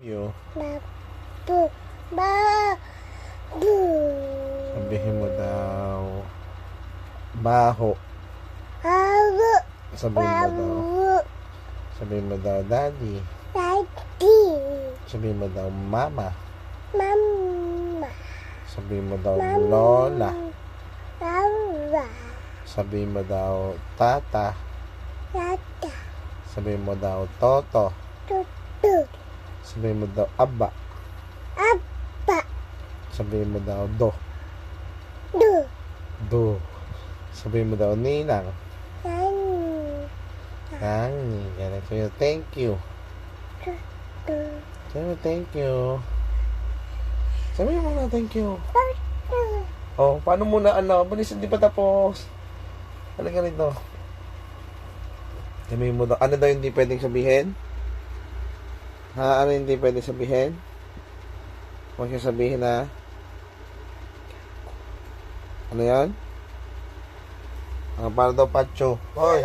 You. Babu. Babu. Sabihin mo daw. Baho. Babu. Sabihin mo daw. Babu. Sabihin mo daw, daddy. Daddy. Sabihin mo daw, mama. Mama. Sabihin mo daw, lola. Mama. Sabihin mo daw, tata. Tata. Sabihin mo daw, toto. Tutu. Sabihin mo daw, aba. Apa. Sabihin mo daw, do. Du. Do. Sabihin mo daw, ninang. Nani. Nani. Yan. Sabihin mo, thank you. Tutu. Sabihin mo, thank you. Sabihin mo na, thank you. Tutu. Oh, paano muna, Balis, hindi pa tapos. Ano ganito? Sabihin mo daw, ano daw hindi pwedeng sabihin? Ha? Ano hindi pwedeng sabihin? Huwag siya sabihin na. Ano yan? Paano daw, Pacho? Hoy!